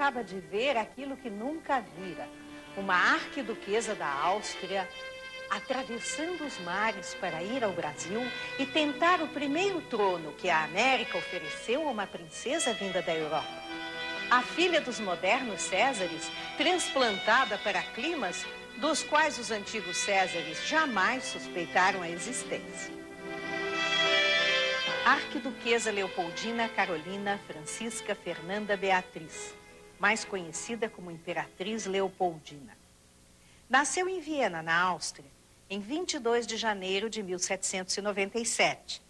acaba de ver aquilo que nunca vira. Uma arquiduquesa da Áustria atravessando os mares para ir ao Brasil e tentar o primeiro trono que a América ofereceu a uma princesa vinda da Europa. A filha dos modernos Césares, transplantada para climas dos quais os antigos Césares jamais suspeitaram a existência. Arquiduquesa Leopoldina Carolina Francisca Fernanda Beatriz, mais conhecida como Imperatriz Leopoldina. Nasceu em Viena, na Áustria, em 22 de janeiro de 1797,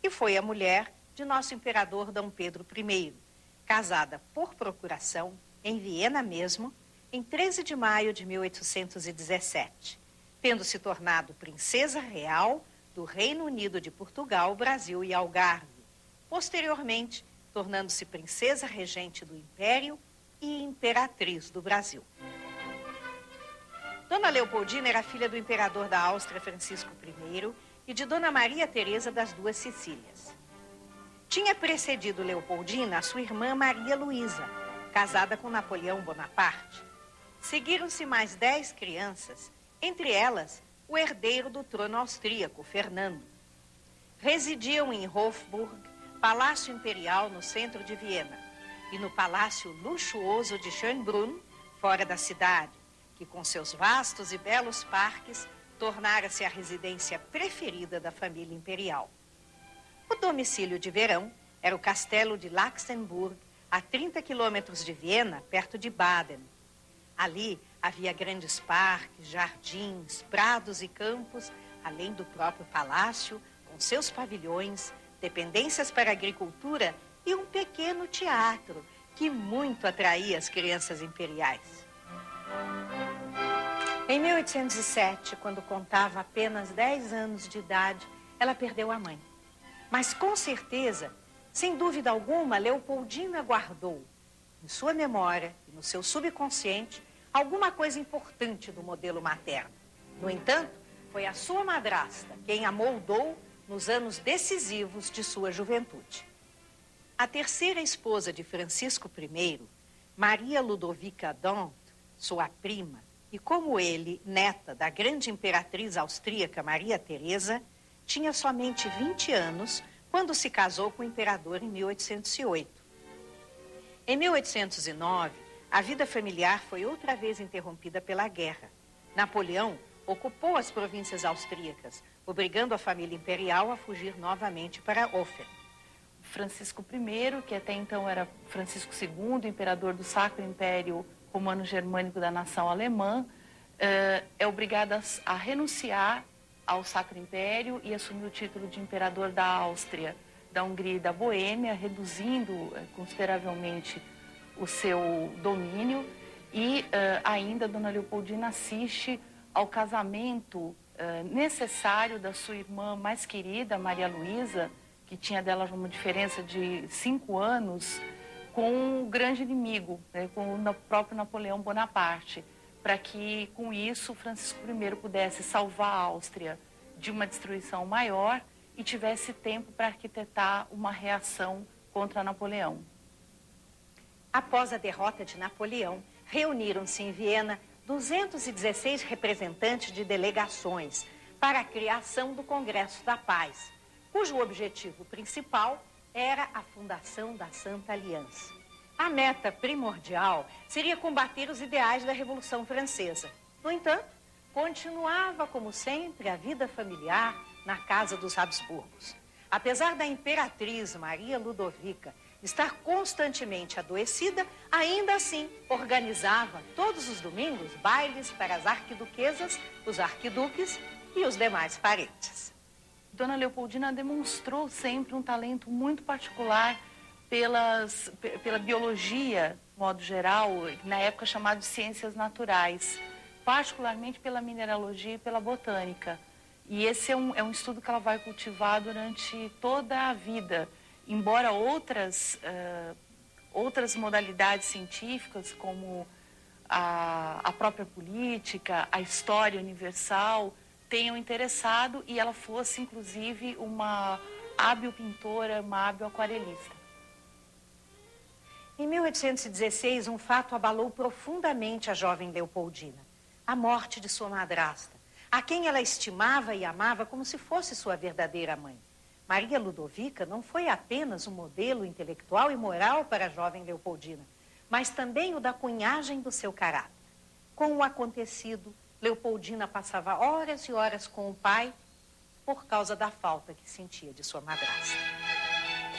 e foi a mulher de nosso imperador Dom Pedro I, casada por procuração, em Viena mesmo, em 13 de maio de 1817, tendo se tornado princesa real do Reino Unido de Portugal, Brasil e Algarve, posteriormente tornando-se princesa regente do Império e imperatriz do Brasil. Dona Leopoldina era filha do imperador da Áustria, Francisco I, e de Dona Maria Teresa das Duas Sicílias. Tinha precedido Leopoldina a sua irmã Maria Luísa, casada com Napoleão Bonaparte. Seguiram-se mais 10 crianças, entre elas o herdeiro do trono austríaco, Fernando. Residiam em Hofburg, Palácio Imperial no centro de Viena, e no Palácio Luxuoso de Schönbrunn, fora da cidade, que com seus vastos e belos parques tornara-se a residência preferida da família imperial. O domicílio de verão era o castelo de Laxenburg, a 30 quilômetros de Viena, perto de Baden. Ali havia grandes parques, jardins, prados e campos, além do próprio palácio, com seus pavilhões, dependências para a agricultura e um pequeno teatro que muito atraía as crianças imperiais. Em 1807, quando contava apenas 10 anos de idade, ela perdeu a mãe. Mas com certeza, sem dúvida alguma, Leopoldina guardou em sua memória e no seu subconsciente alguma coisa importante do modelo materno. No entanto, foi a sua madrasta quem a moldou nos anos decisivos de sua juventude. A terceira esposa de Francisco I, Maria Ludovica d'Hondt, sua prima, e como ele, neta da grande imperatriz austríaca Maria Teresa, tinha somente 20 anos quando se casou com o imperador em 1808. Em 1809, a vida familiar foi outra vez interrompida pela guerra. Napoleão ocupou as províncias austríacas, obrigando a família imperial a fugir novamente para Ofen. Francisco I, que até então era Francisco II, imperador do Sacro Império Romano-Germânico da nação alemã, é obrigado a renunciar ao Sacro Império e assumir o título de imperador da Áustria, da Hungria e da Boêmia, reduzindo consideravelmente o seu domínio. E ainda Dona Leopoldina assiste ao casamento necessário da sua irmã mais querida, Maria Luísa, que tinha dela uma diferença de 5 anos, com o grande inimigo, né, com o próprio Napoleão Bonaparte, para que, com isso, Francisco I pudesse salvar a Áustria de uma destruição maior e tivesse tempo para arquitetar uma reação contra Napoleão. Após a derrota de Napoleão, reuniram-se em Viena 216 representantes de delegações para a criação do Congresso da Paz, cujo objetivo principal era a fundação da Santa Aliança. A meta primordial seria combater os ideais da Revolução Francesa. No entanto, continuava, como sempre, a vida familiar na casa dos Habsburgos. Apesar da imperatriz Maria Ludovica estar constantemente adoecida, ainda assim organizava todos os domingos bailes para as arquiduquesas, os arquiduques e os demais parentes. Dona Leopoldina demonstrou sempre um talento muito particular pela biologia, de modo geral, na época chamada de ciências naturais, particularmente pela mineralogia e pela botânica. E esse é um estudo que ela vai cultivar durante toda a vida, embora outras modalidades científicas, como a própria política, a história universal, tenham interessado, e ela fosse, inclusive, uma hábil pintora, uma hábil aquarelista. Em 1816, um fato abalou profundamente a jovem Leopoldina. A morte de sua madrasta, a quem ela estimava e amava como se fosse sua verdadeira mãe. Maria Ludovica não foi apenas um modelo intelectual e moral para a jovem Leopoldina, mas também o da cunhagem do seu caráter. Com o acontecido, Leopoldina passava horas e horas com o pai por causa da falta que sentia de sua madrasta.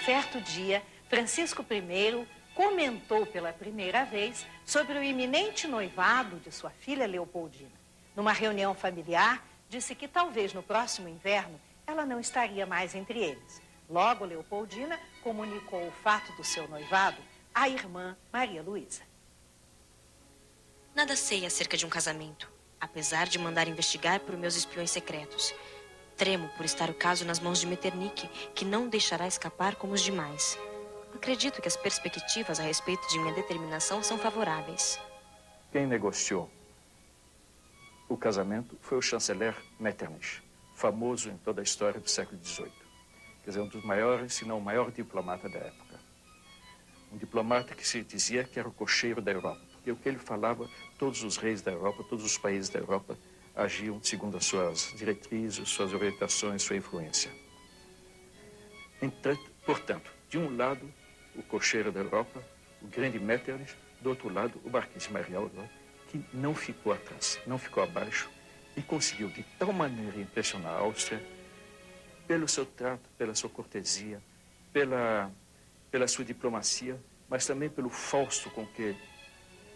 Certo dia, Francisco I comentou pela primeira vez sobre o iminente noivado de sua filha Leopoldina. Numa reunião familiar, disse que talvez no próximo inverno ela não estaria mais entre eles. Logo, Leopoldina comunicou o fato do seu noivado à irmã Maria Luísa. Nada sei acerca de um casamento, apesar de mandar investigar por meus espiões secretos. Tremo por estar o caso nas mãos de Metternich, que não deixará escapar como os demais. Acredito que as perspectivas a respeito de minha determinação são favoráveis. Quem negociou o casamento foi o chanceler Metternich, famoso em toda a história do século XVIII. Quer dizer, um dos maiores, se não o maior diplomata da época. Um diplomata que se dizia que era o cocheiro da Europa, porque o que ele falava, todos os reis da Europa, todos os países da Europa agiam segundo as suas diretrizes, suas orientações, sua influência. Portanto, de um lado, o cocheiro da Europa, o grande Metternich, do outro lado, o Marquês de Marialva, que não ficou atrás, não ficou abaixo, e conseguiu de tal maneira impressionar a Áustria, pelo seu trato, pela sua cortesia, pela sua diplomacia, mas também pelo fausto com que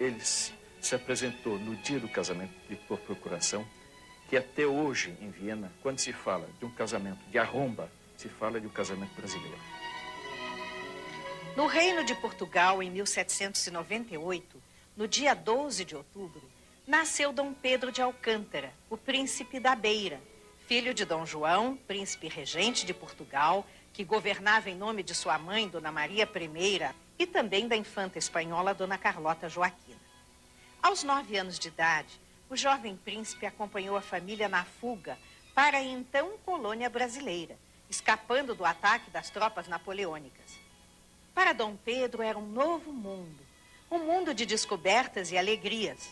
ele se apresentou no dia do casamento por procuração, que até hoje em Viena, quando se fala de um casamento de arromba, se fala de um casamento brasileiro. No Reino de Portugal, em 1798, no dia 12 de outubro, nasceu Dom Pedro de Alcântara, o príncipe da Beira, filho de Dom João, príncipe regente de Portugal, que governava em nome de sua mãe, Dona Maria I, e também da infanta espanhola, Dona Carlota Joaquina. Aos 9 anos de idade, o jovem príncipe acompanhou a família na fuga para a então colônia brasileira, escapando do ataque das tropas napoleônicas. Para Dom Pedro era um novo mundo, um mundo de descobertas e alegrias.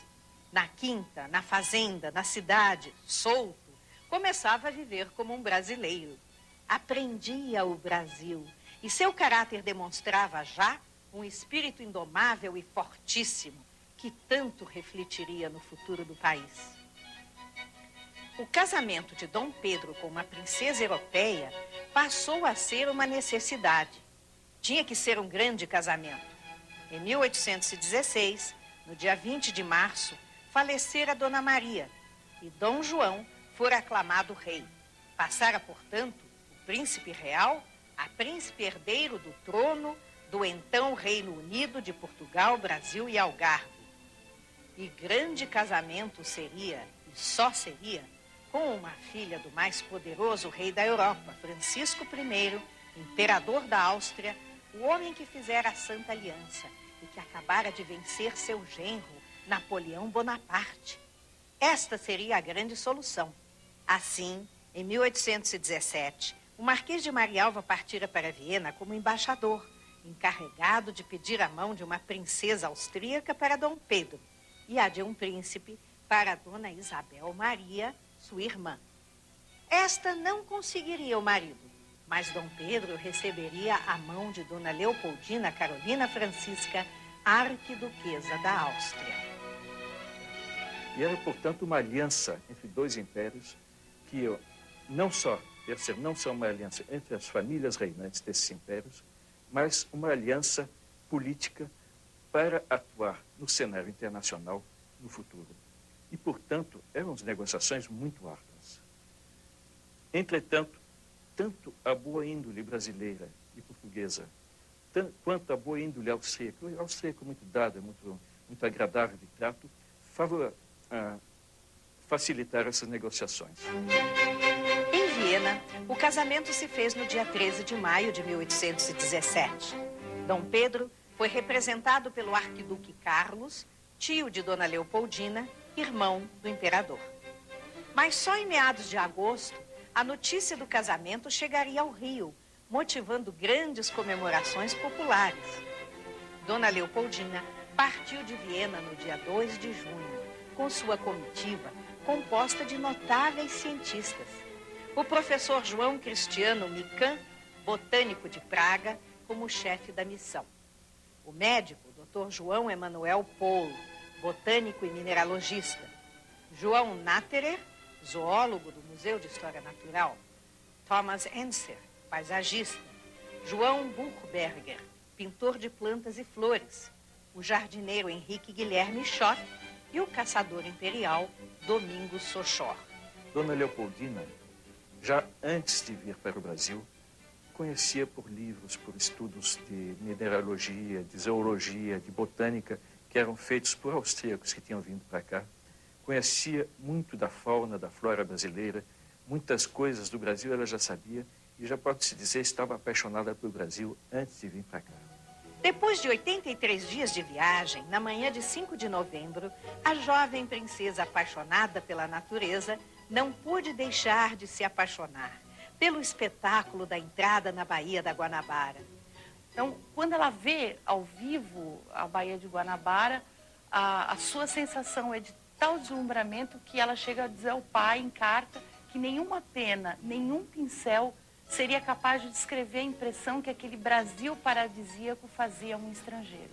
Na quinta, na fazenda, na cidade, solto, começava a viver como um brasileiro. Aprendia o Brasil e seu caráter demonstrava já um espírito indomável e fortíssimo que tanto refletiria no futuro do país. O casamento de Dom Pedro com uma princesa europeia passou a ser uma necessidade. Tinha que ser um grande casamento. Em 1816, no dia 20 de março, falecera Dona Maria e Dom João fora aclamado rei. Passara, portanto, o príncipe real a príncipe herdeiro do trono do então Reino Unido de Portugal, Brasil e Algarve. E grande casamento seria, e só seria, com uma filha do mais poderoso rei da Europa, Francisco I, imperador da Áustria, o homem que fizera a Santa Aliança e que acabara de vencer seu genro, Napoleão Bonaparte. Esta seria a grande solução. Assim, em 1817, o Marquês de Marialva partira para Viena como embaixador, encarregado de pedir a mão de uma princesa austríaca para Dom Pedro e a de um príncipe para Dona Isabel Maria, sua irmã. Esta não conseguiria o marido, mas Dom Pedro receberia a mão de Dona Leopoldina Carolina Francisca, arquiduquesa da Áustria. E era, portanto, uma aliança entre dois impérios que não só uma aliança entre as famílias reinantes desses impérios, mas uma aliança política para atuar no cenário internacional no futuro. E, portanto, eram negociações muito árduas. Entretanto, tanto a boa índole brasileira e portuguesa, quanto a boa índole austríaca, o austríaco muito dado, muito agradável de trato, facilitaram essas negociações. Em Viena, o casamento se fez no dia 13 de maio de 1817. Dom Pedro foi representado pelo arquiduque Carlos, tio de Dona Leopoldina, irmão do imperador. Mas só em meados de agosto, a notícia do casamento chegaria ao Rio, motivando grandes comemorações populares. Dona Leopoldina partiu de Viena no dia 2 de junho, com sua comitiva composta de notáveis cientistas. O professor João Cristiano Mican, botânico de Praga, como chefe da missão. O médico, Dr. João Emanuel Polo, botânico e mineralogista. João Natterer, zoólogo do Museu de História Natural. Thomas Enser, paisagista. João Buchberger, pintor de plantas e flores. O jardineiro Henrique Guilherme Schott e o caçador imperial Domingos Sochor. Dona Leopoldina, já antes de vir para o Brasil, conhecia por livros, por estudos de mineralogia, de zoologia, de botânica, que eram feitos por austríacos que tinham vindo para cá. Conhecia muito da fauna, da flora brasileira, muitas coisas do Brasil ela já sabia e já pode-se dizer estava apaixonada pelo Brasil antes de vir para cá. Depois de 83 dias de viagem, na manhã de 5 de novembro, a jovem princesa apaixonada pela natureza não pôde deixar de se apaixonar pelo espetáculo da entrada na Baía da Guanabara. Então, quando ela vê ao vivo a Baía de Guanabara, a sua sensação é de tal deslumbramento que ela chega a dizer ao pai em carta que nenhuma pena, nenhum pincel seria capaz de descrever a impressão que aquele Brasil paradisíaco fazia a um estrangeiro.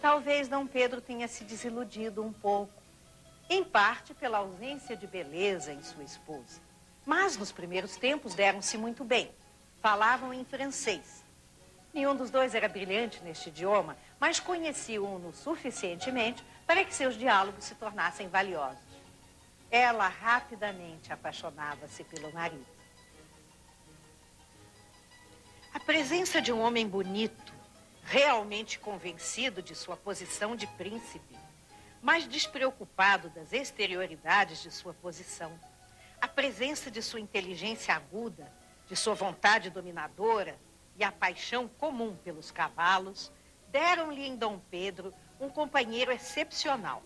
Talvez Dom Pedro tenha se desiludido um pouco, em parte pela ausência de beleza em sua esposa. Mas nos primeiros tempos deram-se muito bem. Falavam em francês. Nenhum dos dois era brilhante neste idioma, mas conheciam-no suficientemente para que seus diálogos se tornassem valiosos. Ela rapidamente apaixonava-se pelo marido. A presença de um homem bonito, realmente convencido de sua posição de príncipe, mas despreocupado das exterioridades de sua posição, a presença de sua inteligência aguda, de sua vontade dominadora e a paixão comum pelos cavalos, deram-lhe em Dom Pedro um companheiro excepcional.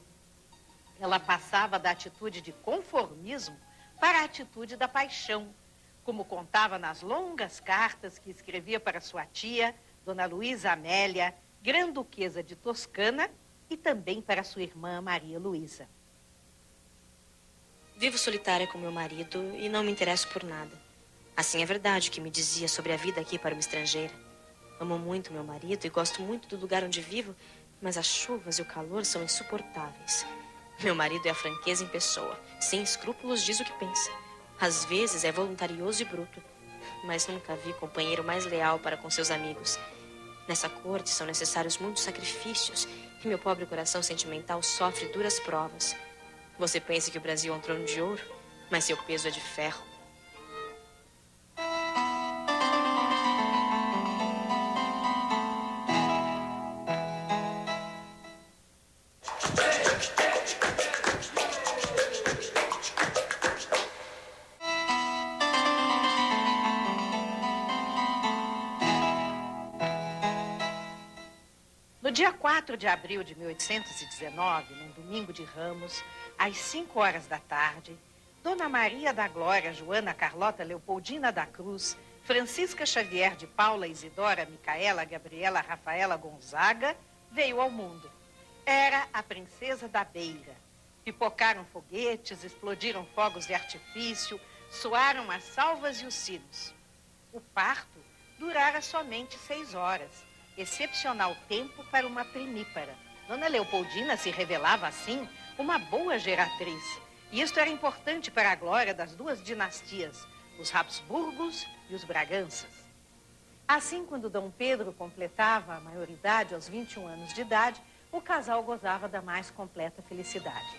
Ela passava da atitude de conformismo para a atitude da paixão, como contava nas longas cartas que escrevia para sua tia, Dona Luísa Amélia, Grã-Duquesa de Toscana, e também para sua irmã Maria Luísa. Vivo solitária com meu marido e não me interesso por nada. Assim é verdade o que me dizia sobre a vida aqui para uma estrangeira. Amo muito meu marido e gosto muito do lugar onde vivo, mas as chuvas e o calor são insuportáveis. Meu marido é a franqueza em pessoa. Sem escrúpulos diz o que pensa. Às vezes é voluntarioso e bruto, mas nunca vi companheiro mais leal para com seus amigos. Nessa corte são necessários muitos sacrifícios e meu pobre coração sentimental sofre duras provas. Você pensa que o Brasil é um trono de ouro, mas seu peso é de ferro. No dia 4 de abril de 1819, num domingo de Ramos, às 5 horas da tarde, Dona Maria da Glória Joana Carlota Leopoldina da Cruz, Francisca Xavier de Paula Isidora Micaela Gabriela Rafaela Gonzaga veio ao mundo. Era a princesa da Beira. Pipocaram foguetes, explodiram fogos de artifício, soaram as salvas e os sinos. O parto durara somente 6 horas. Excepcional tempo para uma primípara. Dona Leopoldina se revelava, assim, uma boa geratriz. E isto era importante para a glória das duas dinastias, os Habsburgos e os Braganças. Assim, quando Dom Pedro completava a maioridade aos 21 anos de idade, o casal gozava da mais completa felicidade.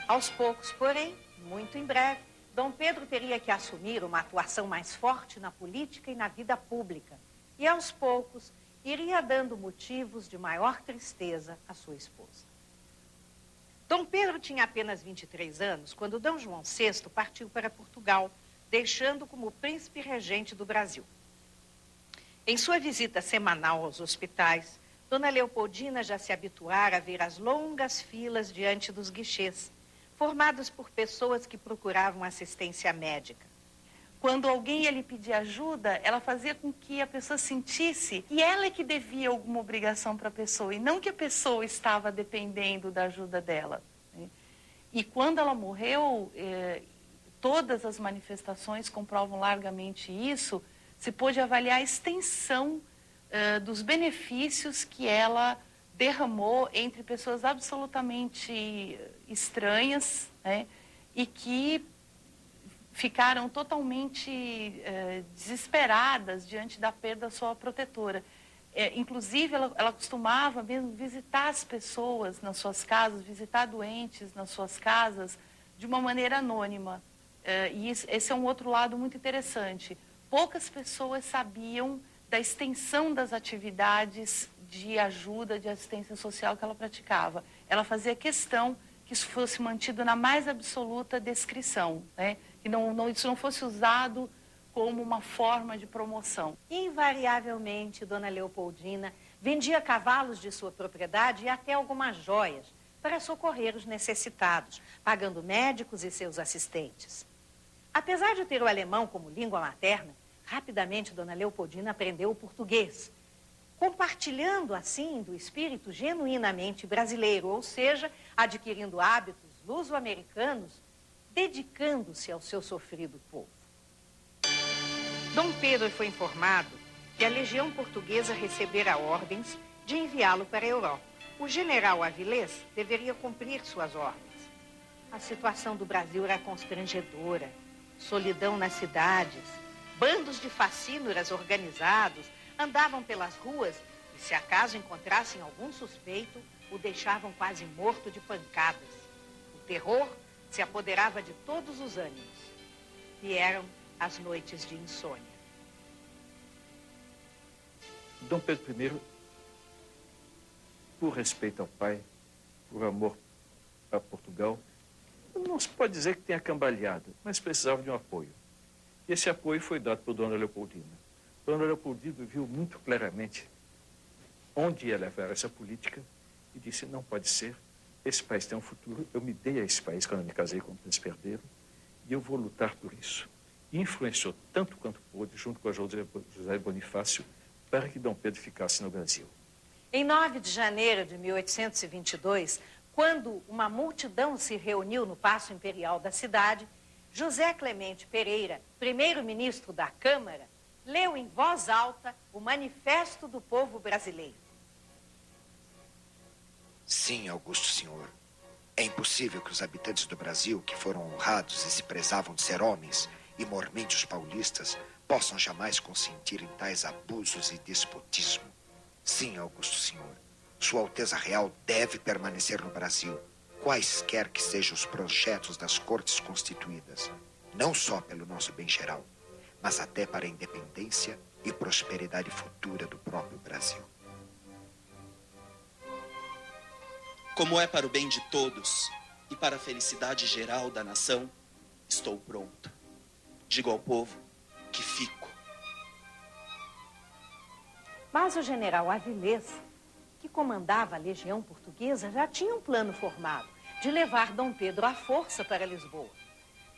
Aos poucos, porém, muito em breve, Dom Pedro teria que assumir uma atuação mais forte na política e na vida pública. E aos poucos, iria dando motivos de maior tristeza à sua esposa. Dom Pedro tinha apenas 23 anos quando Dom João VI partiu para Portugal, deixando como príncipe regente do Brasil. Em sua visita semanal aos hospitais, Dona Leopoldina já se habituara a ver as longas filas diante dos guichês, formados por pessoas que procuravam assistência médica. quando alguém ia lhe pedir ajuda, ela fazia com que a pessoa sentisse que ela é que devia alguma obrigação para a pessoa e não que a pessoa estava dependendo da ajuda dela, né? E quando ela morreu, todas as manifestações comprovam largamente isso. Se pôde avaliar a extensão dos benefícios que ela derramou entre pessoas absolutamente estranhas, né, e que ficaram totalmente desesperadas diante da perda da sua protetora. Inclusive, ela costumava mesmo visitar as pessoas nas suas casas, visitar doentes nas suas casas, de uma maneira anônima. E esse é um outro lado muito interessante. Poucas pessoas sabiam da extensão das atividades de ajuda, de assistência social que ela praticava. Ela fazia questão que isso fosse mantido na mais absoluta descrição, né? Que isso não fosse usado como uma forma de promoção. Invariavelmente, Dona Leopoldina vendia cavalos de sua propriedade e até algumas joias para socorrer os necessitados, pagando médicos e seus assistentes. Apesar de ter o alemão como língua materna, rapidamente Dona Leopoldina aprendeu o português, compartilhando assim do espírito genuinamente brasileiro, ou seja, adquirindo hábitos luso-americanos, dedicando-se ao seu sofrido povo. Dom Pedro foi informado que a legião portuguesa recebera ordens de enviá-lo para a Europa. O general Avilés deveria cumprir suas ordens. A situação do Brasil era constrangedora, solidão nas cidades, bandos de facínoras organizados andavam pelas ruas e, se acaso encontrassem algum suspeito, o deixavam quase morto de pancadas. O terror se apoderava de todos os ânimos. Vieram as noites de insônia. Dom Pedro I, por respeito ao pai, por amor a Portugal, não se pode dizer que tenha cambaleado, mas precisava de um apoio. E esse apoio foi dado por Dona Leopoldina. Dona Leopoldina viu muito claramente onde ia levar essa política e disse, não pode ser, esse país tem um futuro, eu me dei a esse país quando me casei com o príncipe herdeiro e eu vou lutar por isso. E influenciou tanto quanto pôde, junto com a José Bonifácio, para que Dom Pedro ficasse no Brasil. Em 9 de janeiro de 1822, quando uma multidão se reuniu no Paço Imperial da cidade, José Clemente Pereira, primeiro-ministro da Câmara, leu em voz alta o Manifesto do Povo Brasileiro. Sim, Augusto Senhor. É impossível que os habitantes do Brasil, que foram honrados e se prezavam de ser homens, e mormente os paulistas, possam jamais consentir em tais abusos e despotismo. Sim, Augusto Senhor. Sua Alteza Real deve permanecer no Brasil, quaisquer que sejam os projetos das cortes constituídas, não só pelo nosso bem geral, mas até para a independência e prosperidade futura do próprio Brasil. Como é para o bem de todos e para a felicidade geral da nação, estou pronto. Digo ao povo que fico. Mas o general Avilés, que comandava a legião portuguesa, já tinha um plano formado de levar Dom Pedro à força para Lisboa.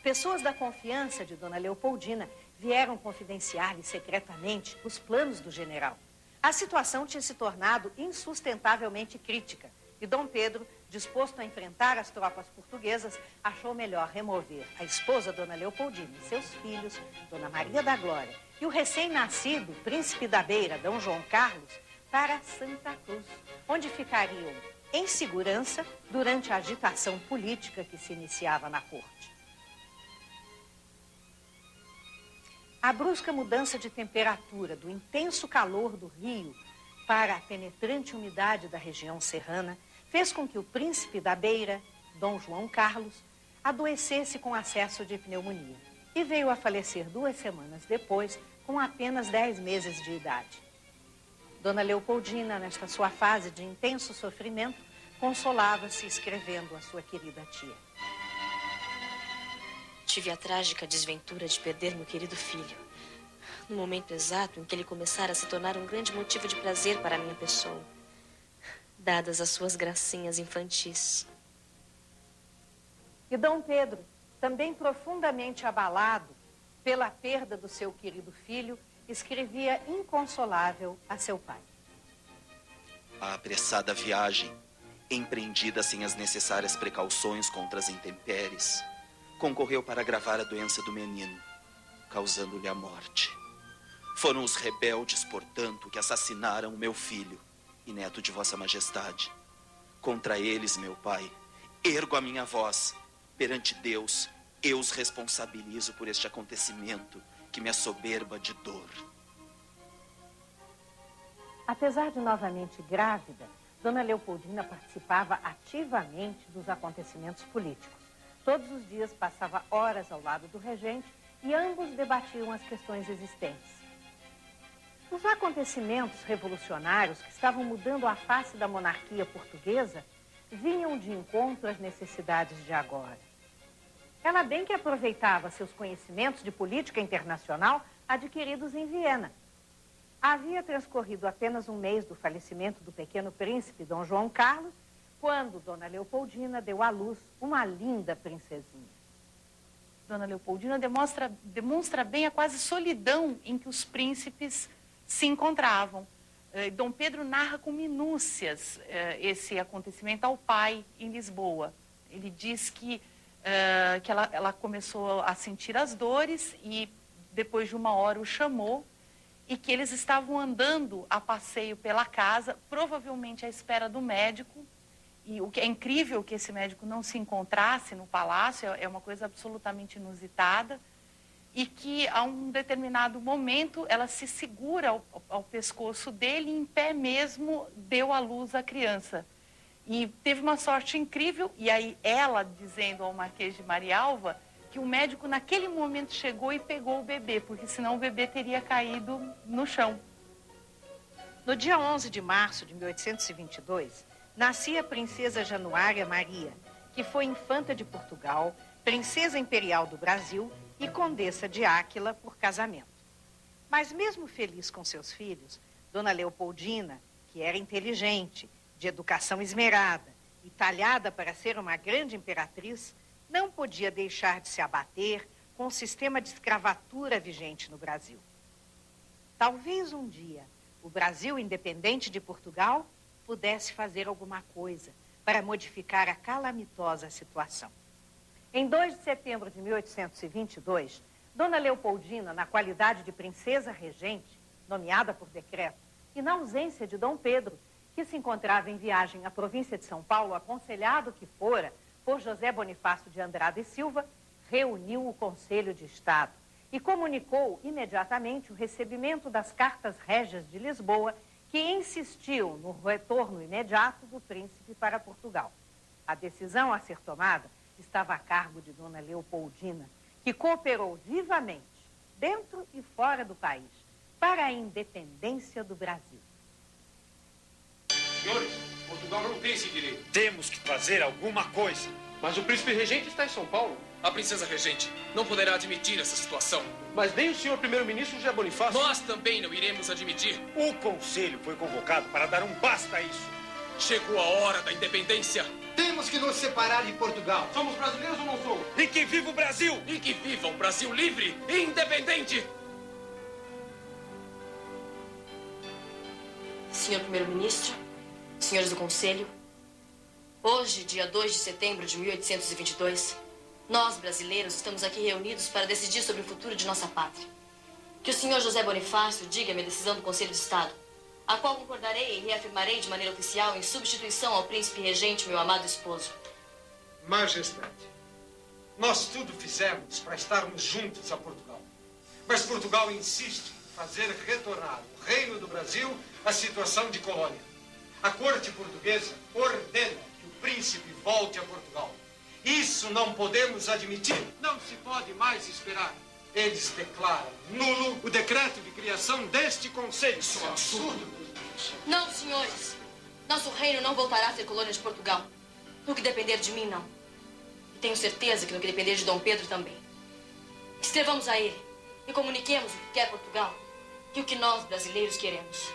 Pessoas da confiança de Dona Leopoldina vieram confidenciar-lhe secretamente os planos do general. A situação tinha se tornado insustentavelmente crítica e Dom Pedro, disposto a enfrentar as tropas portuguesas, achou melhor remover a esposa Dona Leopoldina e seus filhos, Dona Maria da Glória, e o recém-nascido príncipe da Beira, Dom João Carlos, para Santa Cruz, onde ficariam em segurança durante a agitação política que se iniciava na corte. A brusca mudança de temperatura do intenso calor do rio para a penetrante umidade da região serrana fez com que o príncipe da Beira, Dom João Carlos, adoecesse com acesso de pneumonia e veio a falecer 2 semanas depois, com apenas 10 meses de idade. Dona Leopoldina, nesta sua fase de intenso sofrimento, consolava-se escrevendo à sua querida tia. Tive a trágica desventura de perder meu querido filho, no momento exato em que ele começara a se tornar um grande motivo de prazer para a minha pessoa, dadas as suas gracinhas infantis. E Dom Pedro, também profundamente abalado pela perda do seu querido filho, escrevia inconsolável a seu pai. A apressada viagem, empreendida sem as necessárias precauções contra as intempéries, concorreu para agravar a doença do menino, causando-lhe a morte. Foram os rebeldes, portanto, que assassinaram o meu filho e neto de Vossa Majestade. Contra eles, meu pai, ergo a minha voz. Perante Deus, eu os responsabilizo por este acontecimento que me assoberba de dor. Apesar de novamente grávida, Dona Leopoldina participava ativamente dos acontecimentos políticos. Todos os dias passava horas ao lado do regente e ambos debatiam as questões existentes. Os acontecimentos revolucionários que estavam mudando a face da monarquia portuguesa vinham de encontro às necessidades de agora. Ela bem que aproveitava seus conhecimentos de política internacional adquiridos em Viena. Havia transcorrido apenas um mês do falecimento do pequeno príncipe Dom João Carlos, quando Dona Leopoldina deu à luz uma linda princesinha. Dona Leopoldina demonstra bem a quase solidão em que os príncipes se encontravam. Dom Pedro narra com minúcias esse acontecimento ao pai em Lisboa. Ele diz que ela começou a sentir as dores e depois de uma hora o chamou e que eles estavam andando a passeio pela casa, provavelmente à espera do médico. E o que é incrível que esse médico não se encontrasse no palácio, é uma coisa absolutamente inusitada. E que, a um determinado momento, ela se segura ao pescoço dele e, em pé mesmo, deu à luz à criança. E teve uma sorte incrível, e aí ela dizendo ao Marquês de Marialva que o médico, naquele momento, chegou e pegou o bebê, porque senão o bebê teria caído no chão. No dia 11 de março de 1822, nascia a princesa Januária Maria, que foi infanta de Portugal, princesa imperial do Brasil e condessa de Áquila por casamento. Mas mesmo feliz com seus filhos, Dona Leopoldina, que era inteligente, de educação esmerada e talhada para ser uma grande imperatriz, não podia deixar de se abater com o sistema de escravatura vigente no Brasil. Talvez um dia o Brasil, independente de Portugal, pudesse fazer alguma coisa para modificar a calamitosa situação. Em 2 de setembro de 1822, Dona Leopoldina, na qualidade de princesa regente, nomeada por decreto, e na ausência de Dom Pedro, que se encontrava em viagem à província de São Paulo, aconselhado que fora por José Bonifácio de Andrada e Silva, reuniu o Conselho de Estado e comunicou imediatamente o recebimento das cartas régias de Lisboa, que insistiam no retorno imediato do príncipe para Portugal. A decisão a ser tomada estava a cargo de Dona Leopoldina, que cooperou vivamente, dentro e fora do país, para a independência do Brasil. Senhores, Portugal não tem esse direito. Temos que fazer alguma coisa. Mas o príncipe regente está em São Paulo. A princesa regente não poderá admitir essa situação. Mas nem o senhor primeiro-ministro José Bonifácio. Nós também não iremos admitir. O conselho foi convocado para dar um basta a isso. Chegou a hora da independência. Temos que nos separar de Portugal. Somos brasileiros ou não somos? E que viva o Brasil! E que viva um Brasil livre e independente! Senhor primeiro-ministro, senhores do conselho, hoje, dia 2 de setembro de 1822, nós, brasileiros, estamos aqui reunidos para decidir sobre o futuro de nossa pátria. Que o senhor José Bonifácio diga-me a decisão do Conselho de Estado, a qual concordarei e reafirmarei de maneira oficial em substituição ao príncipe regente, meu amado esposo. Majestade, nós tudo fizemos para estarmos juntos a Portugal. Mas Portugal insiste em fazer retornar o Reino do Brasil à situação de colônia. A corte portuguesa ordena que o príncipe volte a Portugal. Isso não podemos admitir. Não se pode mais esperar. Eles declaram nulo o decreto de criação deste conselho. Isso é um absurdo. Não, senhores. Nosso reino não voltará a ser colônia de Portugal. No que depender de mim, não. E tenho certeza que no que depender de Dom Pedro também. Escrevamos a ele e comuniquemos o que quer Portugal e o que nós, brasileiros, queremos.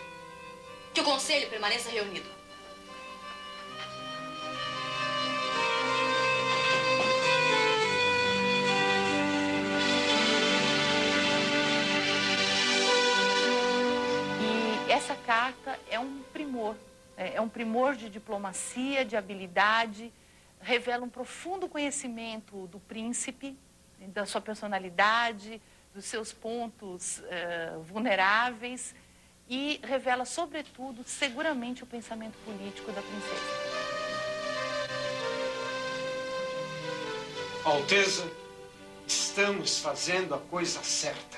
Que o conselho permaneça reunido. essa carta é um primor, é um primor de diplomacia, de habilidade, revela um profundo conhecimento do príncipe, da sua personalidade, dos seus pontos vulneráveis e revela, sobretudo, seguramente o pensamento político da princesa. Alteza, estamos fazendo a coisa certa.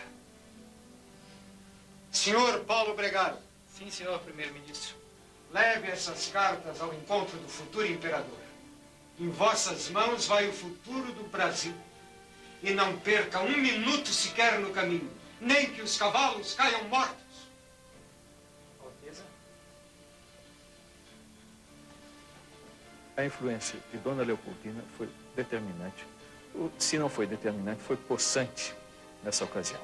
Senhor Paulo Bregaro. Sim, senhor primeiro-ministro. Leve essas cartas ao encontro do futuro imperador. Em vossas mãos vai o futuro do Brasil. E não perca um minuto sequer no caminho, nem que os cavalos caiam mortos. Alteza? A influência de Dona Leopoldina foi determinante. Se não foi determinante, foi possante nessa ocasião.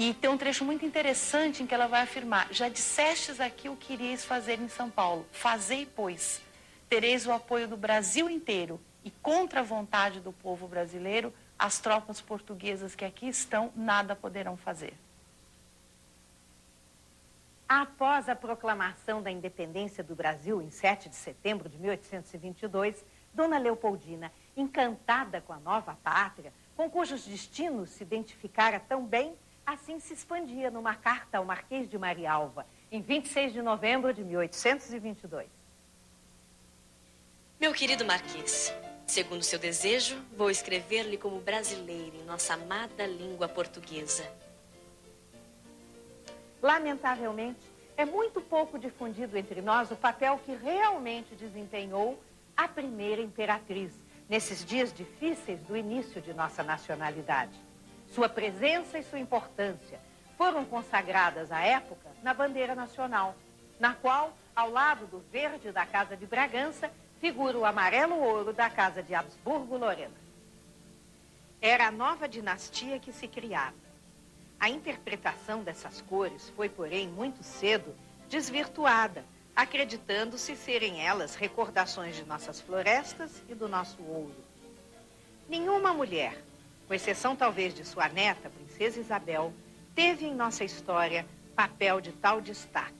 E tem um trecho muito interessante em que ela vai afirmar: já dissestes aqui o que iríeis fazer em São Paulo. Fazei, pois. Tereis o apoio do Brasil inteiro e contra a vontade do povo brasileiro, as tropas portuguesas que aqui estão nada poderão fazer. Após a proclamação da independência do Brasil em 7 de setembro de 1822, Dona Leopoldina, encantada com a nova pátria, com cujos destinos se identificara tão bem, assim se expandia numa carta ao Marquês de Marialva, em 26 de novembro de 1822. Meu querido Marquês, segundo seu desejo, vou escrever-lhe como brasileiro em nossa amada língua portuguesa. Lamentavelmente, é muito pouco difundido entre nós o papel que realmente desempenhou a primeira imperatriz, nesses dias difíceis do início de nossa nacionalidade. Sua presença e sua importância foram consagradas à época na bandeira nacional, na qual, ao lado do verde da Casa de Bragança, figura o amarelo-ouro da Casa de Habsburgo-Lorena. Era a nova dinastia que se criava. A interpretação dessas cores foi, porém, muito cedo desvirtuada, acreditando-se serem elas recordações de nossas florestas e do nosso ouro. Nenhuma mulher, com exceção talvez de sua neta, a princesa Isabel, teve em nossa história papel de tal destaque.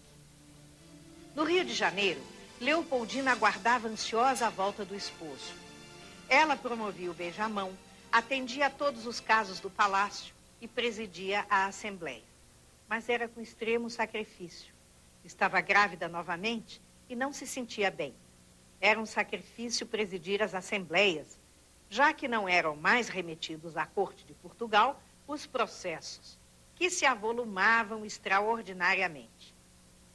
No Rio de Janeiro, Leopoldina aguardava ansiosa a volta do esposo. Ela promovia o beijamão, atendia a todos os casos do palácio e presidia a Assembleia. Mas era com extremo sacrifício. Estava grávida novamente e não se sentia bem. Era um sacrifício presidir as assembleias, já que não eram mais remetidos à corte de Portugal os processos, que se avolumavam extraordinariamente.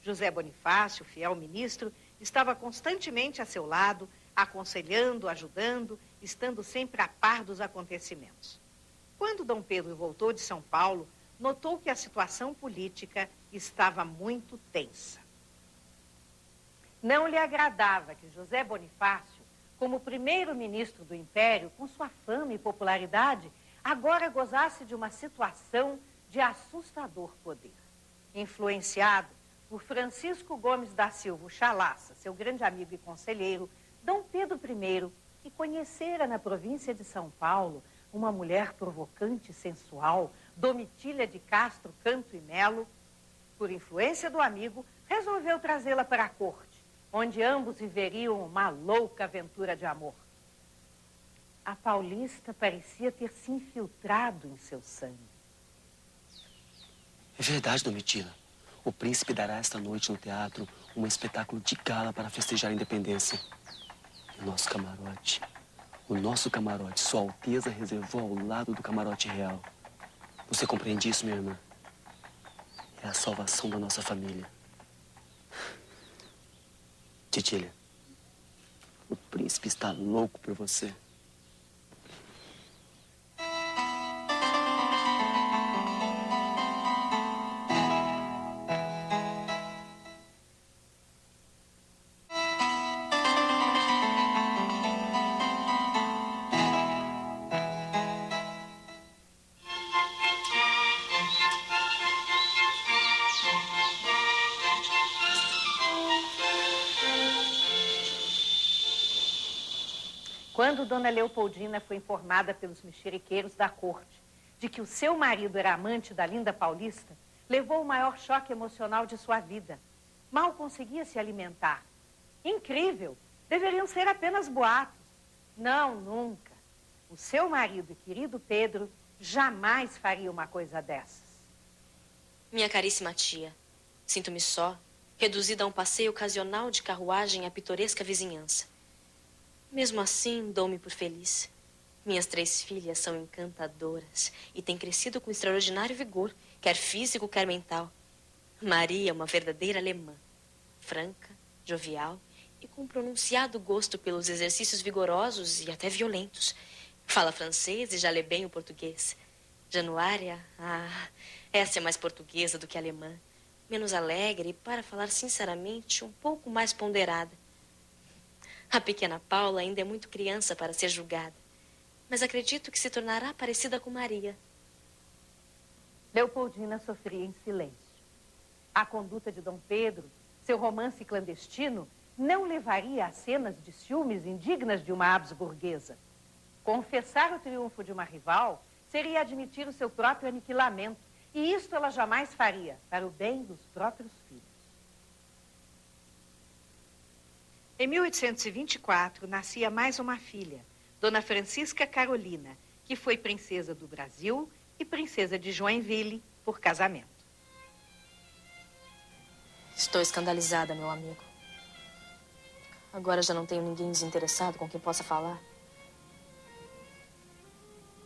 José Bonifácio, fiel ministro, estava constantemente a seu lado, aconselhando, ajudando, estando sempre a par dos acontecimentos. Quando Dom Pedro voltou de São Paulo, notou que a situação política estava muito tensa. Não lhe agradava que José Bonifácio, como primeiro-ministro do Império, com sua fama e popularidade, agora gozasse de uma situação de assustador poder. Influenciado por Francisco Gomes da Silva, o Chalaça, seu grande amigo e conselheiro, Dom Pedro I, que conhecera na província de São Paulo uma mulher provocante e sensual, Domitília de Castro Canto e Melo, por influência do amigo, resolveu trazê-la para a corte, onde ambos viveriam uma louca aventura de amor. A paulista parecia ter se infiltrado em seu sangue. É verdade, Domitila. O príncipe dará esta noite no teatro um espetáculo de gala para festejar a independência. E o nosso camarote, Sua Alteza reservou ao lado do camarote real. Você compreende isso, minha irmã? É a salvação da nossa família. Titília, o príncipe está louco por você. Quando Dona Leopoldina foi informada pelos mexeriqueiros da corte de que o seu marido era amante da linda paulista, levou o maior choque emocional de sua vida. Mal conseguia se alimentar. Incrível! Deveriam ser apenas boatos. Não, nunca. O seu marido e querido Pedro jamais faria uma coisa dessas. Minha caríssima tia, sinto-me só, reduzida a um passeio ocasional de carruagem à pitoresca vizinhança. Mesmo assim, dou-me por feliz. Minhas 3 filhas são encantadoras e têm crescido com extraordinário vigor, quer físico, quer mental. Maria é uma verdadeira alemã, franca, jovial e com um pronunciado gosto pelos exercícios vigorosos e até violentos. Fala francês e já lê bem o português. Januária, essa é mais portuguesa do que alemã. Menos alegre e, para falar sinceramente, um pouco mais ponderada. A pequena Paula ainda é muito criança para ser julgada, mas acredito que se tornará parecida com Maria. Leopoldina sofria em silêncio. A conduta de Dom Pedro, seu romance clandestino, não levaria a cenas de ciúmes indignas de uma habsburguesa. Confessar o triunfo de uma rival seria admitir o seu próprio aniquilamento, e isto ela jamais faria, para o bem dos próprios filhos. Em 1824, nascia mais uma filha, Dona Francisca Carolina, que foi princesa do Brasil e princesa de Joinville por casamento. Estou escandalizada, meu amigo. Agora já não tenho ninguém desinteressado com quem possa falar.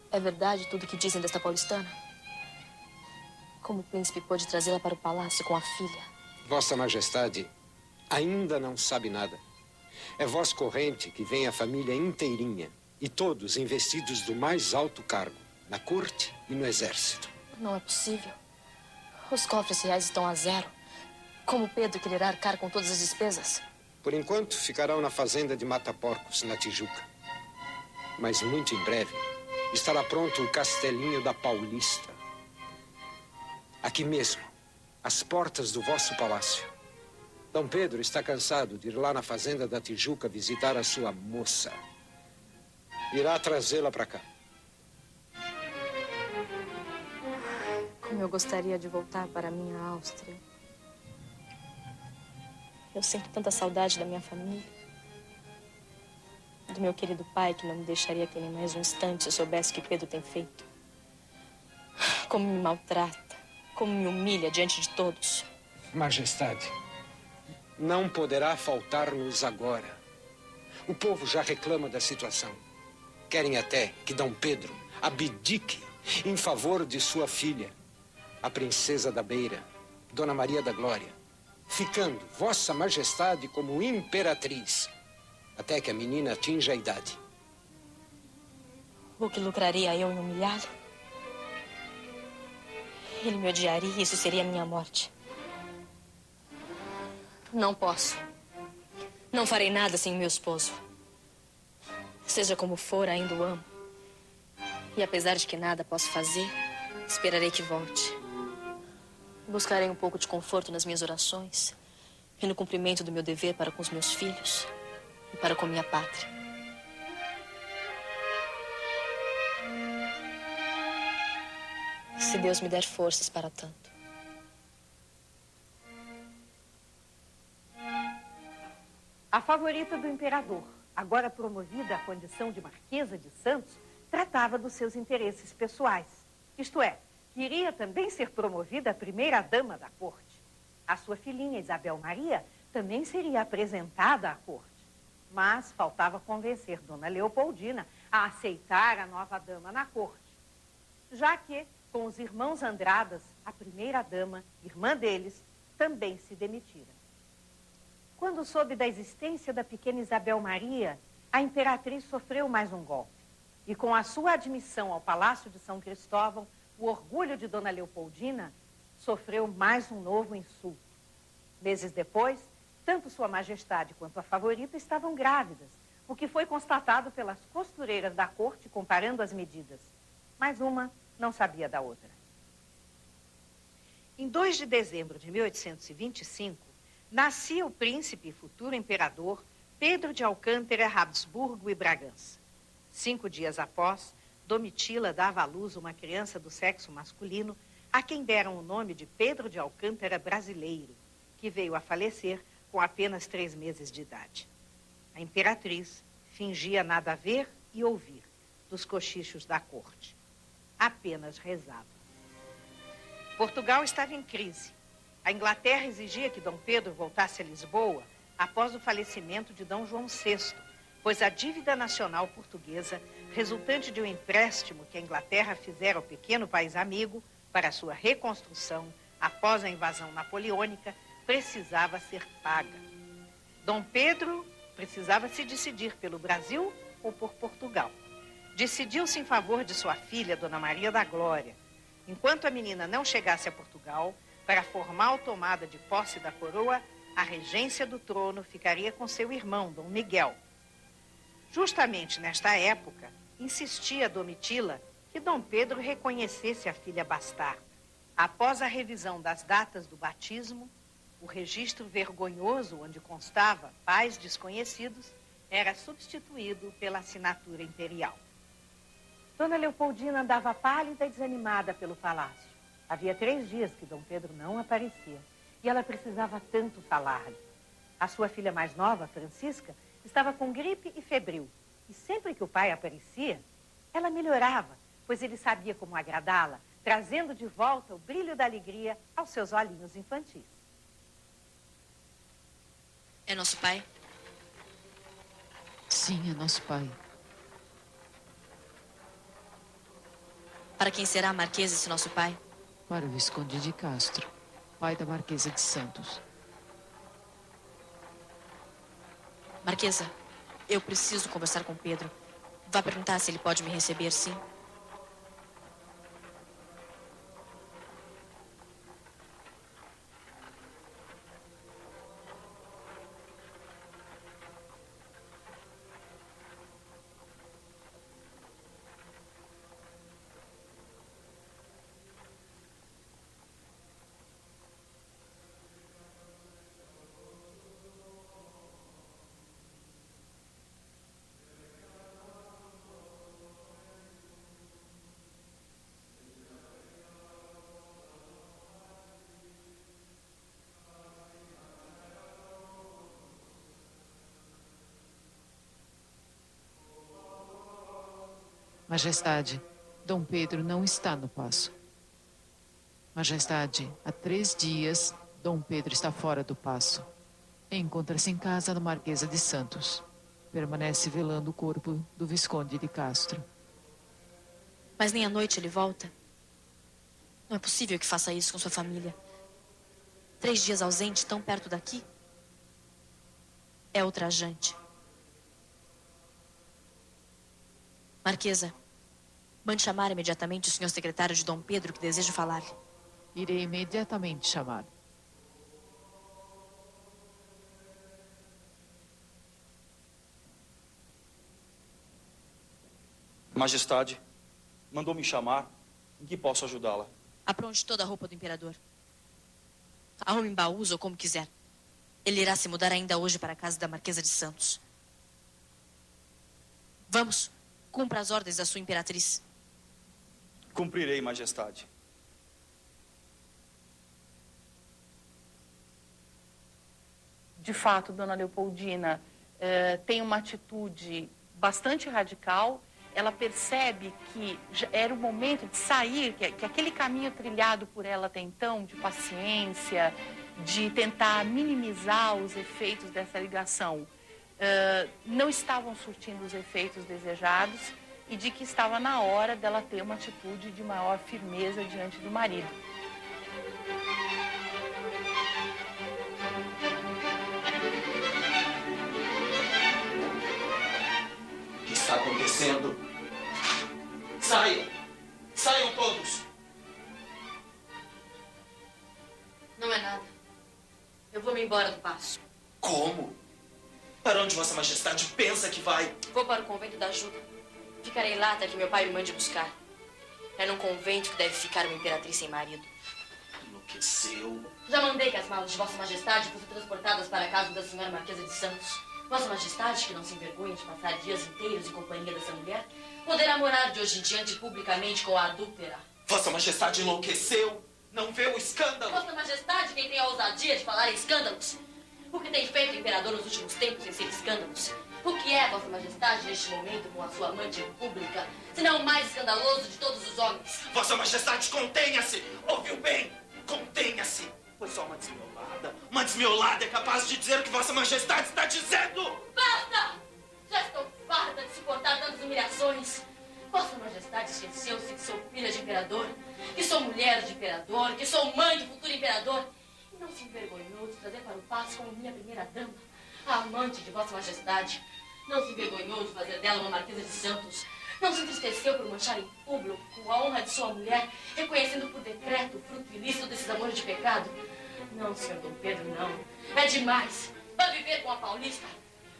É verdade tudo que dizem desta paulistana? Como o príncipe pôde trazê-la para o palácio com a filha? Vossa Majestade ainda não sabe nada. É voz corrente que vem a família inteirinha e todos investidos do mais alto cargo, na corte e no exército. Não é possível. Os cofres reais estão a zero. Como Pedro quererá arcar com todas as despesas? Por enquanto, ficarão na fazenda de Mata-Porcos, na Tijuca. Mas muito em breve estará pronto o castelinho da Paulista. Aqui mesmo, às portas do vosso palácio. Dom Pedro está cansado de ir lá na fazenda da Tijuca visitar a sua moça. Irá trazê-la para cá. Como eu gostaria de voltar para a minha Áustria. Eu sinto tanta saudade da minha família. Do meu querido pai, que não me deixaria aqui nem mais um instante se eu soubesse o que Pedro tem feito. Como me maltrata, como me humilha diante de todos. Majestade, não poderá faltar-nos agora. O povo já reclama da situação. Querem até que Dom Pedro abdique em favor de sua filha, a princesa da Beira, Dona Maria da Glória, ficando Vossa Majestade como imperatriz, até que a menina atinja a idade. O que lucraria eu em humilhá-lo? Ele me odiaria e isso seria a minha morte. Não posso. Não farei nada sem meu esposo. Seja como for, ainda o amo. E apesar de que nada posso fazer, esperarei que volte. Buscarei um pouco de conforto nas minhas orações e no cumprimento do meu dever para com os meus filhos e para com minha pátria. Se Deus me der forças para tanto. A favorita do imperador, agora promovida à condição de Marquesa de Santos, tratava dos seus interesses pessoais. Isto é, queria também ser promovida a primeira-dama da corte. A sua filhinha Isabel Maria também seria apresentada à corte. Mas faltava convencer Dona Leopoldina a aceitar a nova dama na corte. Já que, com os irmãos Andradas, a primeira-dama, irmã deles, também se demitira. Quando soube da existência da pequena Isabel Maria, a imperatriz sofreu mais um golpe. E com a sua admissão ao Palácio de São Cristóvão, o orgulho de Dona Leopoldina sofreu mais um novo insulto. Meses depois, tanto Sua Majestade quanto a favorita estavam grávidas, o que foi constatado pelas costureiras da corte comparando as medidas. Mas uma não sabia da outra. Em 2 de dezembro de 1825, nascia o príncipe e futuro imperador Pedro de Alcântara, Habsburgo e Bragança. 5 dias após, Domitila dava à luz uma criança do sexo masculino, a quem deram o nome de Pedro de Alcântara Brasileiro, que veio a falecer com apenas 3 meses de idade. A imperatriz fingia nada ver e ouvir dos cochichos da corte. Apenas rezava. Portugal estava em crise. A Inglaterra exigia que Dom Pedro voltasse a Lisboa após o falecimento de Dom João VI, pois a dívida nacional portuguesa, resultante de um empréstimo que a Inglaterra fizera ao pequeno país amigo para sua reconstrução após a invasão napoleônica, precisava ser paga. Dom Pedro precisava se decidir pelo Brasil ou por Portugal. Decidiu-se em favor de sua filha, Dona Maria da Glória. Enquanto a menina não chegasse a Portugal, para a formal tomada de posse da coroa, a regência do trono ficaria com seu irmão, Dom Miguel. Justamente nesta época, insistia Domitila que Dom Pedro reconhecesse a filha bastarda. Após a revisão das datas do batismo, o registro vergonhoso onde constava pais desconhecidos era substituído pela assinatura imperial. Dona Leopoldina andava pálida e desanimada pelo palácio. Havia 3 dias que Dom Pedro não aparecia e ela precisava tanto falar-lhe. A sua filha mais nova, Francisca, estava com gripe e febril. E sempre que o pai aparecia, ela melhorava, pois ele sabia como agradá-la, trazendo de volta o brilho da alegria aos seus olhinhos infantis. É nosso pai? Sim, é nosso pai. Para quem será a Marquesa esse nosso pai? Para o Visconde de Castro, pai da Marquesa de Santos. Marquesa, eu preciso conversar com Pedro. Vá perguntar se ele pode me receber, sim? Majestade, Dom Pedro não está no paço. Majestade, há 3 dias, Dom Pedro está fora do paço. Encontra-se em casa da Marquesa de Santos. Permanece velando o corpo do Visconde de Castro. Mas nem à noite ele volta? Não é possível que faça isso com sua família. 3 dias ausente, tão perto daqui? É ultrajante. Marquesa, mande chamar imediatamente o senhor secretário de Dom Pedro, que desejo falar-lhe. Irei imediatamente chamar. Majestade, mandou-me chamar. Em que posso ajudá-la? Apronte toda a roupa do imperador. Arrume em baús ou como quiser. Ele irá se mudar ainda hoje para a casa da Marquesa de Santos. Vamos, cumpra as ordens da sua imperatriz. Cumprirei, majestade. De fato, Dona Leopoldina tem uma atitude bastante radical. Ela percebe que era o momento de sair, que aquele caminho trilhado por ela até então, de paciência, de tentar minimizar os efeitos dessa ligação, não estavam surtindo os efeitos desejados e de que estava na hora dela ter uma atitude de maior firmeza diante do marido. O que está acontecendo? Saiam! Saiam todos! Não é nada. Eu vou me embora do paço. Como? Para onde Vossa Majestade pensa que vai? Vou para o convento da Ajuda. Ficarei lá até que meu pai me mande buscar. É num convento que deve ficar uma imperatriz sem marido. Enlouqueceu. Já mandei que as malas de Vossa Majestade fossem transportadas para a casa da senhora Marquesa de Santos. Vossa Majestade, que não se envergonha de passar dias inteiros em companhia dessa mulher, poderá morar de hoje em diante publicamente com a adúltera. Vossa Majestade enlouqueceu. Não vê o escândalo? Vossa Majestade, quem tem a ousadia de falar em escândalos? O que tem feito o imperador nos últimos tempos em ser escândalos? O que é, Vossa Majestade, neste momento, com a sua amante pública, senão o mais escandaloso de todos os homens? Vossa Majestade, contenha-se! Ouviu bem? Contenha-se! Foi só uma desmiolada. Uma desmiolada é capaz de dizer o que Vossa Majestade está dizendo! Basta! Já estou farta de suportar tantas humilhações. Vossa Majestade esqueceu-se que sou filha de imperador, que sou mulher de imperador, que sou mãe do futuro imperador. E não se envergonhou de trazer para o paço como minha primeira dama, a amante de Vossa Majestade. Não se envergonhou de fazer dela uma Marquesa de Santos. Não se entristeceu por manchar em público a honra de sua mulher, reconhecendo por decreto o fruto ilícito desses amores de pecado. Não, senhor Dom Pedro, não. É demais. Vai viver com a Paulista.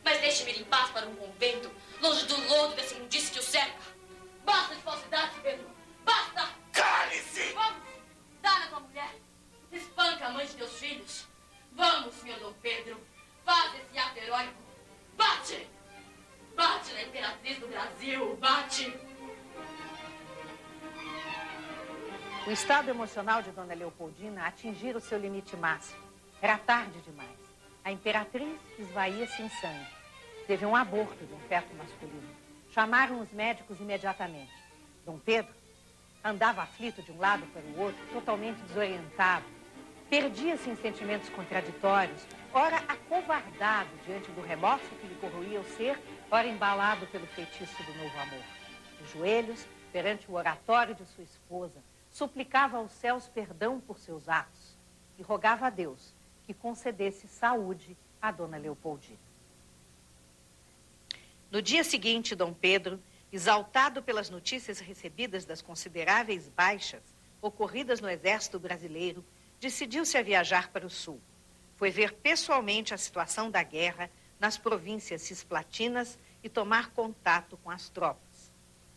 Mas deixe-me ir em paz para um convento, longe do lodo desse imundície que o cerca. Basta de falsidade, Pedro. Basta! Cale-se! Vamos, dá na tua mulher. Espanca a mãe de teus filhos. Vamos, senhor Dom Pedro. Faz esse ato heróico. Bate! Bate na imperatriz do Brasil. Bate! O estado emocional de Dona Leopoldina atingira o seu limite máximo. Era tarde demais. A imperatriz esvaía-se em sangue. Teve um aborto de um feto masculino. Chamaram os médicos imediatamente. Dom Pedro andava aflito de um lado para o outro, totalmente desorientado. Perdia-se em sentimentos contraditórios, ora acovardado diante do remorso que lhe corroía o ser, ora embalado pelo feitiço do novo amor. De joelhos, perante o oratório de sua esposa, suplicava aos céus perdão por seus atos e rogava a Deus que concedesse saúde a Dona Leopoldina. No dia seguinte, Dom Pedro, exaltado pelas notícias recebidas das consideráveis baixas ocorridas no exército brasileiro, decidiu-se a viajar para o sul. Foi ver pessoalmente a situação da guerra nas províncias cisplatinas e tomar contato com as tropas.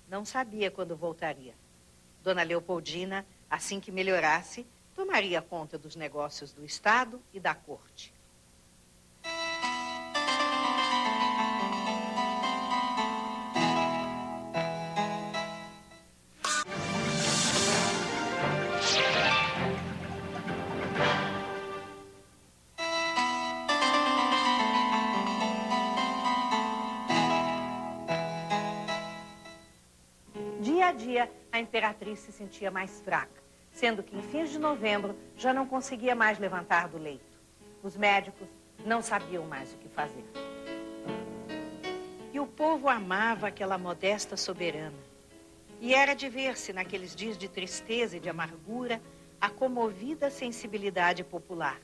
Não sabia quando voltaria. Dona Leopoldina, assim que melhorasse, tomaria conta dos negócios do Estado e da corte. Dia a dia, a imperatriz se sentia mais fraca, sendo que em fins de novembro já não conseguia mais levantar do leito. Os médicos não sabiam mais o que fazer. E o povo amava aquela modesta soberana. E era de ver-se naqueles dias de tristeza e de amargura a comovida sensibilidade popular.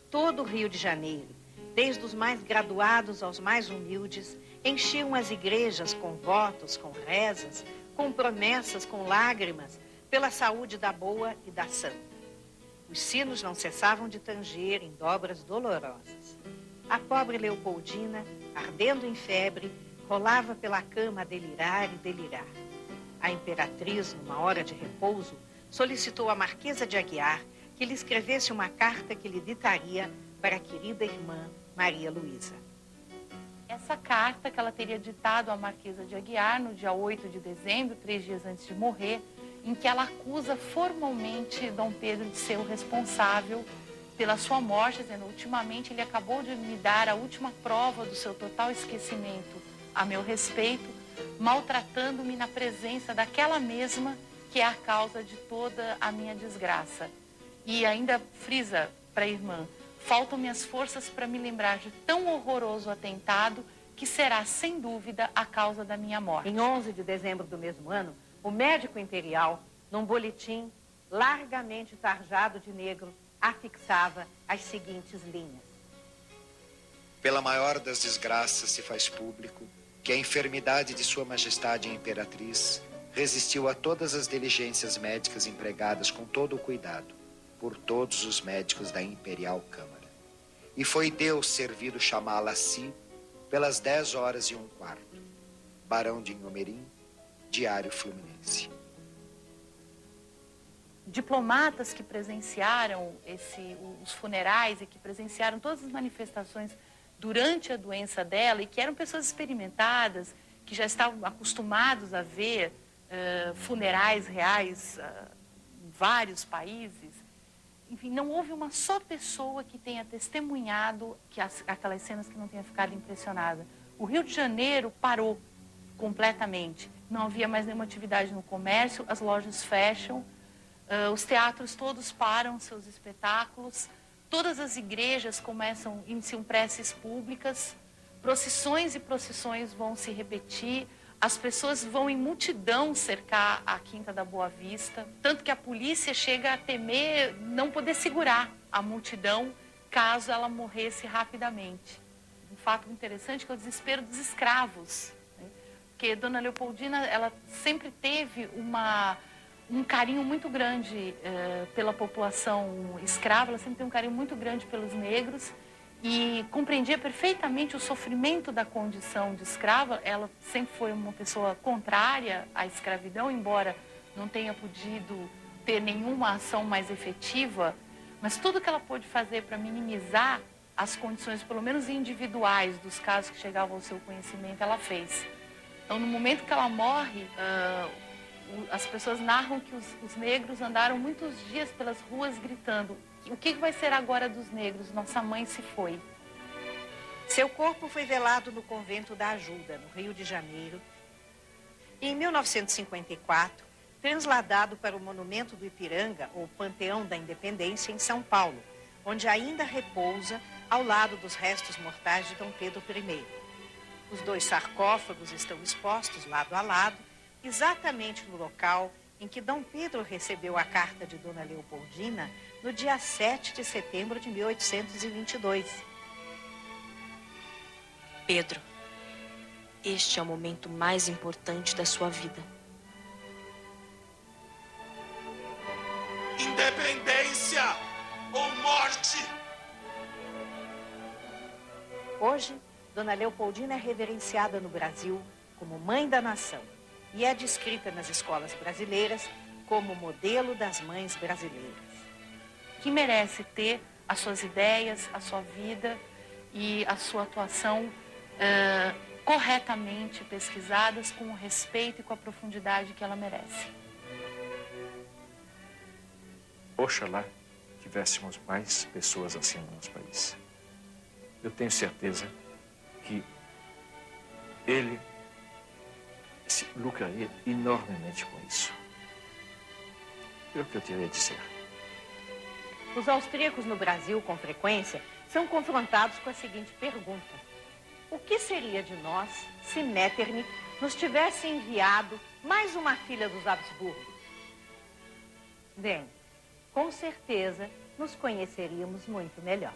Todo o Rio de Janeiro, desde os mais graduados aos mais humildes, enchiam as igrejas com votos, com rezas, com promessas, com lágrimas, pela saúde da boa e da santa. Os sinos não cessavam de tanger em dobras dolorosas. A pobre Leopoldina, ardendo em febre, rolava pela cama a delirar e delirar. A imperatriz, numa hora de repouso, solicitou à Marquesa de Aguiar que lhe escrevesse uma carta que lhe ditaria para a querida irmã Maria Luísa. Essa carta que ela teria ditado à Marquesa de Aguiar no dia 8 de dezembro, 3 dias antes de morrer, em que ela acusa formalmente Dom Pedro de ser o responsável pela sua morte, dizendo, ultimamente ele acabou de me dar a última prova do seu total esquecimento a meu respeito, maltratando-me na presença daquela mesma que é a causa de toda a minha desgraça. E ainda frisa para a irmã, faltam-me as forças para me lembrar de tão horroroso atentado que será, sem dúvida, a causa da minha morte. Em 11 de dezembro do mesmo ano, o médico imperial, num boletim largamente tarjado de negro, afixava as seguintes linhas. Pela maior das desgraças se faz público que a enfermidade de Sua Majestade a Imperatriz resistiu a todas as diligências médicas empregadas com todo o cuidado por todos os médicos da Imperial Câmara. E foi Deus servido chamá-la a si pelas 10h15. Barão de Inhomerim, Diário Fluminense. Diplomatas que presenciaram os funerais e que presenciaram todas as manifestações durante a doença dela e que eram pessoas experimentadas, que já estavam acostumados a ver funerais reais em vários países. Enfim, não houve uma só pessoa que tenha testemunhado aquelas cenas que não tenha ficado impressionada. O Rio de Janeiro parou completamente. Não havia mais nenhuma atividade no comércio, as lojas fecham, os teatros todos param seus espetáculos, todas as igrejas iniciam preces públicas, procissões e procissões vão se repetir, as pessoas vão em multidão cercar a Quinta da Boa Vista, tanto que a polícia chega a temer não poder segurar a multidão caso ela morresse rapidamente. Um fato interessante que é o desespero dos escravos, né? Porque Dona Leopoldina, ela sempre teve um carinho muito grande pela população escrava, ela sempre teve um carinho muito grande pelos negros e compreendia perfeitamente o sofrimento da condição de escrava. Ela sempre foi uma pessoa contrária à escravidão, embora não tenha podido ter nenhuma ação mais efetiva, mas tudo que ela pôde fazer para minimizar as condições, pelo menos individuais, dos casos que chegavam ao seu conhecimento, ela fez. Então, no momento que ela morre, as pessoas narram que os negros andaram muitos dias pelas ruas gritando: o que vai ser agora dos negros? Nossa mãe se foi. Seu corpo foi velado no convento da Ajuda, no Rio de Janeiro, e em 1954, transladado para o monumento do Ipiranga, ou Panteão da Independência, em São Paulo, onde ainda repousa ao lado dos restos mortais de Dom Pedro I. Os dois sarcófagos estão expostos lado a lado, exatamente no local em que Dom Pedro recebeu a carta de Dona Leopoldina no dia 7 de setembro de 1822. Pedro, este é o momento mais importante da sua vida. Independência ou morte! Hoje, Dona Leopoldina é reverenciada no Brasil como mãe da nação e é descrita nas escolas brasileiras como modelo das mães brasileiras. Que merece ter as suas ideias, a sua vida e a sua atuação corretamente pesquisadas, com o respeito e com a profundidade que ela merece. Oxalá tivéssemos mais pessoas assim no nosso país. Eu tenho certeza que ele se lucraria enormemente com isso. É o que eu teria a dizer. Os austríacos no Brasil, com frequência, são confrontados com a seguinte pergunta: o que seria de nós se Metternich nos tivesse enviado mais uma filha dos Habsburgos? Bem, com certeza nos conheceríamos muito melhor.